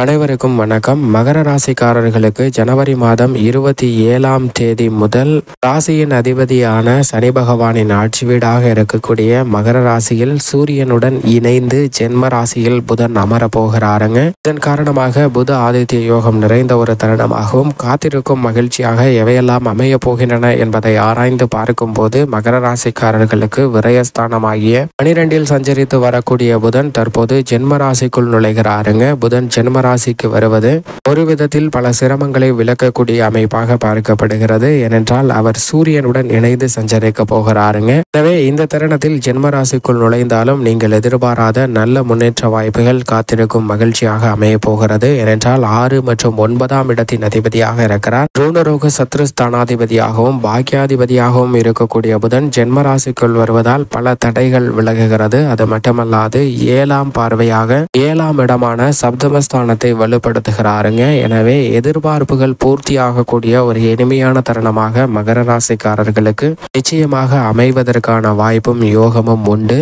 அனைவருக்கும் வணக்கம். மகர ராசிக்காரர்களுக்கு ஜனவரி மாதம் 27ஆம் தேதி முதல் ராசியின் அதிபதியான சனி பகவானின் ஆட்சி வீடாக இருக்கக்கூடிய மகர ராசியில் சூரியனுடன் இணைந்து ஜென்ம ராசியில் புதன் அமர போகிறாருங்க. இதன் காரணமாக புத ஆதித்ய யோகம் நிறைந்த ஒரு தருணமாகவும் காத்திருக்கும் மகிழ்ச்சியாக எவையெல்லாம் அமைய போகின்றன என்பதை ஆராய்ந்து பார்க்கும் போது மகர ராசிக்காரர்களுக்கு விரயஸ்தானமாகிய 12இல் சஞ்சரித்து வரக்கூடிய புதன் தற்போது ஜென்ம ராசிக்குள் நுழைகிறாருங்க. புதன் ஜென்ம ராசிக்கு வருவது ஒரு விதத்தில் பல சிரமங்களை விளக்கக்கூடிய அமைப்பாக பார்க்கப்படுகிறது. ஏனென்றால் அவர் சூரியனுடன் இணைந்து சஞ்சரிக்க போகிறாருங்க. எனவே இந்த தருணத்தில் ஜென்ம ராசிக்குள் நுழைந்தாலும் நீங்கள் எதிர்பாராத நல்ல முன்னேற்ற வாய்ப்புகள் காத்திருக்கும் மகிழ்ச்சியாக அமைய போகிறது. ஏனென்றால் 6 மற்றும் 9ஆம் இடத்தின் அதிபதியாக இருக்கிறார். ருணரோக சத்ருஸ்தானாதிபதியாகவும் பாக்கியாதிபதியாகவும் இருக்கக்கூடிய புதன் ஜென்ம ராசிக்குள் வருவதால் பல தடைகள் விலகுகிறது. அது மட்டுமல்லாது 7ஆம் பார்வையாக 7ஆம் இடமான சப்தமஸ்தானத்தை வலுப்படுத்துகிறாருங்க. எனவே எதிர்பார்ப்புகள் பூர்த்தியாகக்கூடிய ஒரு இனிமையான தருணமாக மகர ராசிக்காரர்களுக்கு நிச்சயமாக அமைவதற்கான வாய்ப்பும் யோகமும் உண்டு.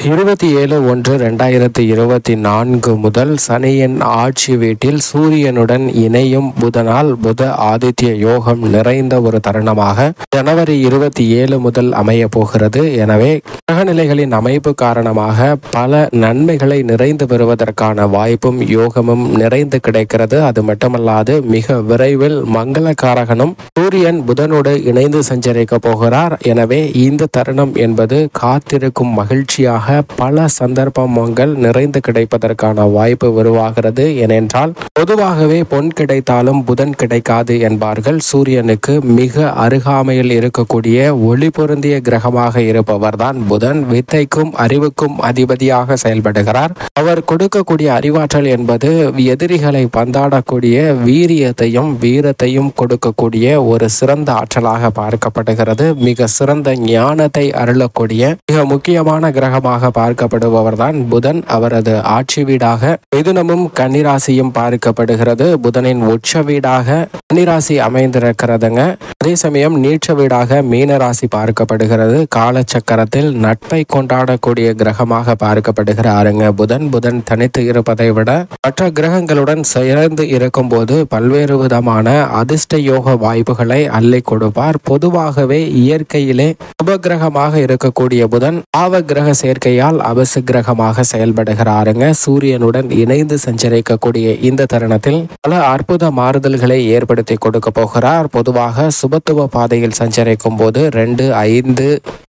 27/1/2024 முதல் சனியின் ஆட்சி வீட்டில் சூரியனுடன் இணையும் புதனால் புத ஆதித்ய யோகம் நிறைந்த ஒரு தருணமாக ஜனவரி 27 முதல் அமைய போகிறது. எனவே கிரகநிலைகளின் அமைப்பு காரணமாக பல நன்மைகளை நிறைந்து பெறுவதற்கான வாய்ப்பும் யோகமும் நிறைந்து கிடைக்கிறது. அது மட்டுமல்லாது மிக விரைவில் மங்களகாரகனும் சூரியன் புதனோடு இணைந்து சஞ்சரிக்க போகிறார். எனவே இந்த தருணம் என்பது காத்திருக்கும் மகிழ்ச்சியாக பல சந்தர்ப்பங்கள் நிறைந்து கிடைப்பதற்கான வாய்ப்பு உருவாகிறது. ஏனென்றால் பொதுவாகவே பொன் கிடைத்தாலும் புதன் கிடைக்காது என்பார்கள். சூரியனுக்கு மிக அருகாமையில் இருக்கக்கூடிய ஒளி பொருந்திய கிரகமாக இருப்பவர் தான் புதன். வித்தைக்கும் அறிவுக்கும் அதிபதியாக செயல்படுகிறார். அவர் கொடுக்கக்கூடிய அறிவாற்றல் என்பது எதிரிகளை பந்தாடக்கூடிய வீரியத்தையும் வீரத்தையும் கொடுக்கக்கூடிய ஒரு சிறந்த ஆற்றலாக பார்க்கப்படுகிறது. மிக சிறந்த ஞானத்தை அருளக்கூடிய மிக முக்கியமான கிரகமாக பார்க்கப்படுபவர் தான் புதன். அவரது ஆட்சி வீடாக மிதுனமும் கன்னிராசியும் பார்க்கப்படுகிறது. புதனின் உச்ச வீடாக கன்னிராசி அமைந்திருக்கிறதுங்க. அதே சமயம் நீச்ச வீடாக மீனராசி பார்க்கப்படுகிறது. காலச்சக்கரத்தில் நட்பை கொண்டாடக்கூடிய கிரகமாக பார்க்கப்படுகிறாருங்க புதன் தனித்து இருப்பதை விட மற்ற கிரகங்களுடன் சேர்ந்து இருக்கும் போது பல்வேறு விதமான அதிர்ஷ்ட யோக வாய்ப்புகளை அள்ளி கொடுப்பார். பொதுவாகவே இயற்கையிலே உபகிரகமாக இருக்கக்கூடிய புதன் பாவ கிரக சேர்க்கையால் அபசு கிரகமாக செயல்படுகிறாருங்க. சூரியனுடன் இணைந்து சஞ்சரிக்கக்கூடிய இந்த தருணத்தில் பல அற்புத மாறுதல்களை ஏற்படுத்தி கொடுக்க போகிறார். பொதுவாக சுபத்துவ பாதையில் சஞ்சரிக்கும் போது 2, 5,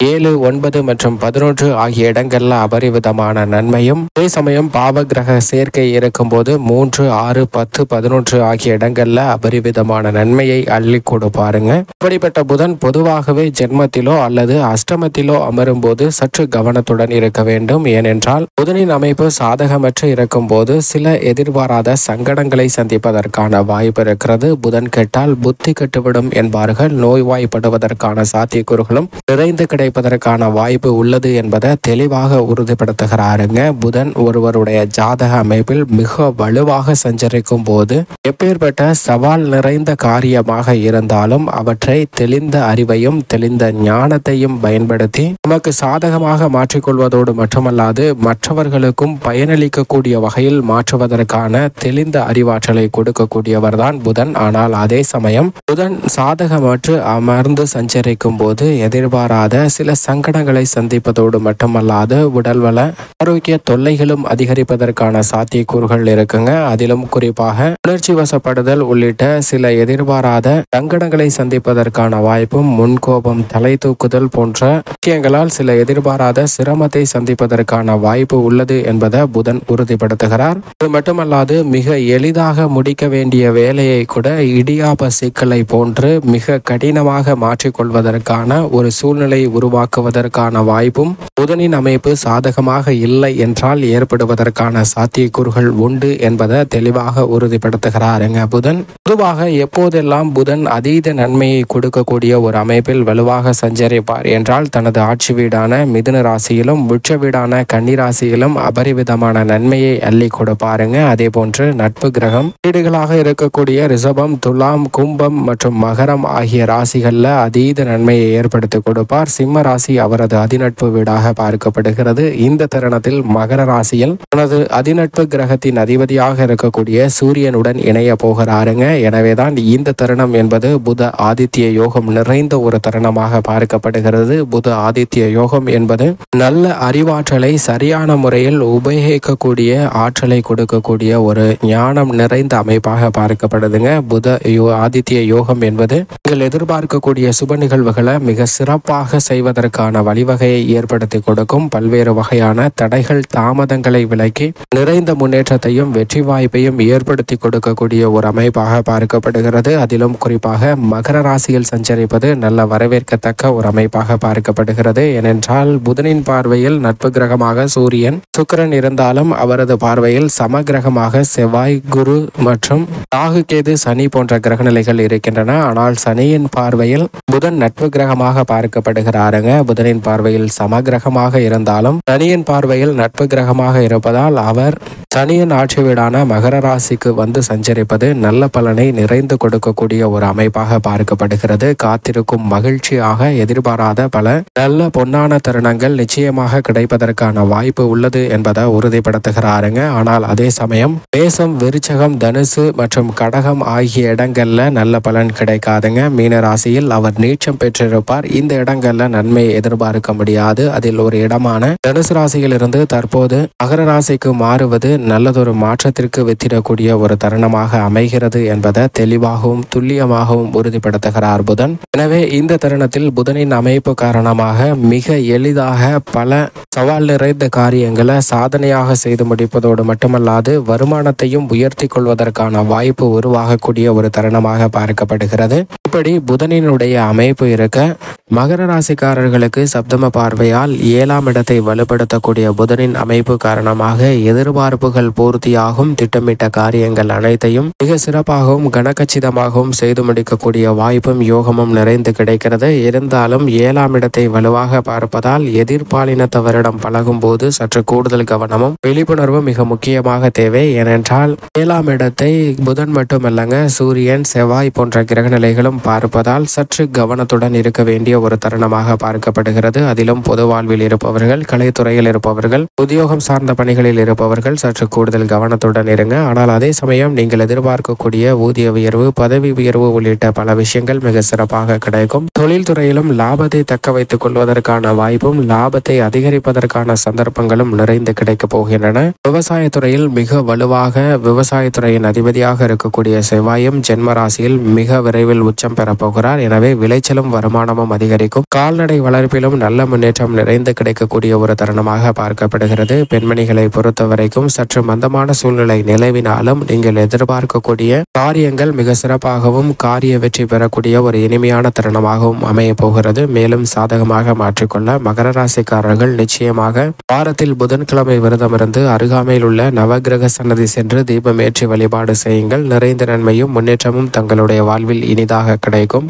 7, 9 மற்றும் 11 ஆகிய இடங்கள்ல அபரிவிதமான நன்மையும், அதே சமயம் பாவ கிரக சேர்க்கை இருக்கும் போது 3, 6, 10, 11 ஆகிய இடங்கள்ல அபரிவிதமான நன்மையை அள்ளி கொடுப்பாருங்க. இப்படிப்பட்ட புதன் பொதுவாகவே ஜென்மத்திலோ அல்லது அஷ்டமத்திலோ அமரும் போது சற்று கவனத்துடன் இருக்க வேண்டும். ஏனென்றால் புதனின் அமைப்பு சாதகமற்று இருக்கும் போது சில எதிர்பாராத சங்கடங்களை சந்திப்பதற்கான வாய்ப்பு இருக்கிறது. புதன் கெட்டால் புத்தி கெட்டுவிடும் என்பார்கள். நோய்வாய்ப்படுவதற்கான சாத்தியக்கூறுகளும் நிறைந்து கிடைப்பதற்கான வாய்ப்பு உள்ளது என்பதை தெளிவாக உறுதிப்படுத்துகிறாருங்க. புதன் ஒருவருடைய ஜாதக அமைப்பில் மிக வலுவாக சஞ்சரிக்கும் போது எப்பேற்பட்ட சவால் நிறைந்த காரியமாக இருந்தாலும் அவற்றை தெளிந்த அறிவையும் தெளிந்த ஞானத்தையும் பயன்படுத்தி நமக்கு சாதகமாக மாற்றிக்கொள்வதோடு மட்டுமல்லாது மற்றவர்களுக்கும் பயனளிக்கக்கூடிய வகையில் மாற்றுவதற்கான தெளிந்த அறிவாற்றலை கொடுக்கக்கூடியவர் தான் புதன். ஆனால் அதே சமயம் புதன் சாதகமற்று அமர்ந்து சஞ்சரிக்கும் போது எதிர்பாராத சில சங்கடங்களை சந்திப்பதோடு மட்டுமல்லாது உடல்வள ஆரோக்கிய தொல்லைகளும் அதிகரிப்பதற்கான சாத்தியக்கூறுகள் இருக்குங்க. அதிலும் குறிப்பாக உணர்ச்சி வசப்படுதல் உள்ளிட்ட சில எதிர்பாராத சங்கடங்களை சந்திப்பதற்கான வாய்ப்பும், முன்கோபம், தலை தூக்குதல் போன்ற விஷயங்களால் சில எதிர்பாராத சிரமத்தை சந்திப்பதற்கான வாய்ப்பு உள்ளது என்பதை புதன் உறுதிப்படுத்துகிறார். அது மட்டுமல்லாது மிக எளிதாக முடிக்க வேண்டிய வேலையை கூட இடியாப சிக்கலை போன்று மிக கடினமாக மாற்றிக்கொள்வதற்கான ஒரு சூழ்நிலை உருவாக்குவதற்கான வாய்ப்பும் புதனின் அமைப்பு சாதகமாக இல்லை என்றால் ஏற்படுவதற்கான சாத்தியக்கூறுகள் உண்டு என்பதை தெளிவாக உறுதிப்படுத்துகிறாருங்க புதன். பொதுவாக எப்போதெல்லாம் புதன் அதீத நன்மையை கொடுக்கக்கூடிய ஒரு அமைப்பில் வலுவாக சஞ்சரிப்பார் என்றால் தனது ஆட்சி வீடான மிதுன ராசியிலும் உச்ச வீடான கன்னிராசியிலும் அபரிவிதமான நன்மையை அள்ளி கொடுப்பாருங்க. அதே போன்று நட்பு கிரகம் வீடுகளாக இருக்கக்கூடிய ரிஷபம், துலாம், கும்பம் மற்றும் மகரம் ஆகிய ராசிகள்ல அதீத நன்மையை ஏற்படுத்தி கொடுப்பார். சிம்ம ராசி அவரது அதிநட்பு வீடாக பார்க்கப்படுகிறது. இந்த தருணத்தில் மகர ராசியில் தனது அதிநட்பு கிரகத்தின் அதிபதியாக இருக்கக்கூடிய சூரியனுடன் இணைய போகிறாருங்க. எனவேதான் இந்த தருணம் என்பது புத ஆதித்ய யோகம் நிறைந்த ஒரு தருணமாக பார்க்கப்படுகிறது. புத ஆதித்ய யோகம் என்பது நல்ல அறிவாற்றலை சரியான முறையில் உபயோகிக்கக்கூடிய ஆற்றலை கொடுக்கக்கூடிய ஒரு ஞானம் நிறைந்த அமைப்பாக பார்க்கப்படுதுங்க. புத ஆதித்ய யோகம் என்பது நீங்கள் எதிர்பார்க்கக்கூடிய சுப நிகழ்வுகளை மிக சிறப்பாக செய்வதற்கான வழிவகையை ஏற்படுத்தி கொடுக்கும். பல்வேறு வகையான தடைகள் தாமதங்களை விலக்கி நிறைந்த முன்னேற்றத்தையும் வெற்றி வாய்ப்பையும் ஏற்படுத்தி கொடுக்கக்கூடிய ஒரு அமைப்பாக பார்க்கப்படுகிறது. அதிலும் குறிப்பாக மகர ராசியில் சஞ்சரிப்பது நல்ல வரவேற்கத்தக்க ஒரு அமைப்பாக பார்க்கப்படுகிறது. ஏனென்றால் புதனின் பார்வையில் நட்பு கிரகமாக சூரியன், சுக்கிரன் இருந்தாலும் அவரது பார்வையில் சம கிரகமாக செவ்வாய், குரு மற்றும் ராகு, கேது, சனி போன்ற கிரகநிலைகள் இருக்கின்றன. ஆனால் சனியின் பார்வையில் புதன் நட்பு கிரகமாக பார்க்கப்படுகிறாருங்க. புதனின் பார்வையில் சம கிரகமாக இருந்தாலும் சனியின் பார்வையில் நட்பு கிரகமாக இருப்பதால் அவர் சனியின் ஆட்சி வீடான மகர ராசிக்கு வந்து சஞ்சரிப்பது நல்ல பலனை நிறைந்து கொடுக்கக்கூடிய ஒரு அமைப்பாக பார்க்கப்படுகிறது. காத்திருக்கும் மகிழ்ச்சியாக எதிர்பாராத பல நல்ல பொன்னான தருணங்கள் நிச்சயமாக கிடைப்பதற்கான வாய்ப்பு உள்ளது என்பதை உறுதிப்படுத்துகிறாருங்க. ஆனால் அதே சமயம் மேசம், விருச்சகம், தனுசு மற்றும் கடகம் ஆகிய இடங்கள்ல நல்ல பலன் கிடைக்காதுங்க. மீன ராசியில் அவர் நீச்சம் பெற்றிருப்பார். இந்த இடங்கள்ல நன்மை எதிர்பார்க்க முடியாது. அதில் ஒரு இடமான தனுசு ராசியில் இருந்து தற்போது மகர ராசிக்கு மாறுவது நல்லதொரு மாற்றத்திற்கு வித்திடக்கூடிய ஒரு தருணமாக அமைகிறது என்பதை தெளிவாகவும் துல்லியமாகவும் உறுதிப்படுத்துகிறார் புதன். எனவே இந்த தருணத்தில் புதனின் அமைப்பு காரணமாக மிக எளிதாக பல சவால் நிறைந்த காரியங்களை சாதனையாக செய்து முடிப்பதோடு மட்டுமல்லாது வருமானத்தையும் உயர்த்தி கொள்வதற்கான வாய்ப்பு உருவாகக்கூடிய ஒரு தருணமாக பார்க்கப்படுகிறது. இப்படி புதனினுடைய அமைப்பு இருக்க மகர ராசிக்காரர்களுக்கு சப்தம பார்வையால் 7ஆம் இடத்தை வலுப்படுத்தக்கூடிய புதனின் அமைப்பு காரணமாக எதிர்பார்ப்புகள் பூர்த்தியாகும். திட்டமிட்ட காரியங்கள் அனைத்தையும் மிக சிறப்பாகவும் கனகச்சிதமாகவும் செய்து முடிக்கக்கூடிய வாய்ப்பும் யோகமும் நிறைந்து கிடைக்கிறது. இருந்தாலும் 7ஆம் இடத்தை வலுவாக பார்ப்பதால் எதிர்பாலினத்தவரிடம் பழகும் போது சற்று கூடுதல் கவனமும் விழிப்புணர்வும் மிக முக்கியமாக தேவை. ஏனென்றால் 7ஆம் இடத்தை புதன் மட்டுமல்லங்க, சூரியன், செவ்வாய் போன்ற கிரக நிலைகளும் பார்ப்பதால் சற்று கவனத்துடன் இருக்க வேண்டிய ஒரு தருணமாக பார்க்கப்படுகிறது. அதிலும் பொது வாழ்வில் இருப்பவர்கள், கலைத்துறையில் இருப்பவர்கள், உத்தியோகம் சார்ந்த பணிகளில் இருப்பவர்கள் சற்று கூடுதல் கவனத்துடன் இருங்க. ஆனால் அதே சமயம் நீங்கள் எதிர்பார்க்கக்கூடிய ஊதிய உயர்வு, பதவி உயர்வு உள்ளிட்ட பல விஷயங்கள் மிக சிறப்பாக கிடைக்கும். தொழில் துறையிலும் லாபத்தை தக்க வைத்துக் கொள்வதற்கான வாய்ப்பும் லாபத்தை அதிகரிப்பதற்கான சந்தர்ப்பங்களும் நிறைந்து கிடைக்கப் போகின்றன. விவசாயத்துறையில் மிக வலுவாக விவசாயத்துறையின் அதிபதியாக இருக்கக்கூடிய செவ்வாயும் ஜென்ம ராசியில் மிக விரைவில் உச்சம் பெறப்போகிறார். எனவே விளைச்சலும் வருமானமும் அதிகரிக்கும். கால்நடை வளர்ப்பிலும் நல்ல முன்னேற்றம் நிறைந்து கிடைக்கக்கூடிய ஒரு தருணமாக பார்க்கப்படுகிறது. பெண்மணிகளை பொறுத்த வரைக்கும் சற்று மந்தமான சூழ்நிலை நிலவினாலும் நீங்கள் எதிர்பார்க்கக்கூடிய காரியங்கள் மிக சிறப்பாகவும் காரிய வெற்றி பெறக்கூடிய ஒரு இனிமையான தருணமாகவும் அமைய போகிறது. மேலும் சாதகமாக மாற்றிக்கொள்ள மகர ராசிக்காரர்கள் நிச்சயமாக வாரத்தில் புதன்கிழமை விரதமிருந்து அருகாமையில் உள்ள நவகிரக சன்னதி சென்று தீபமேற்றி வழிபாடு செய்யுங்கள். நிறைந்த நன்மையும் முன்னேற்றமும் தங்களுடைய வாழ்வில் இனிதாக கிடைக்கும்.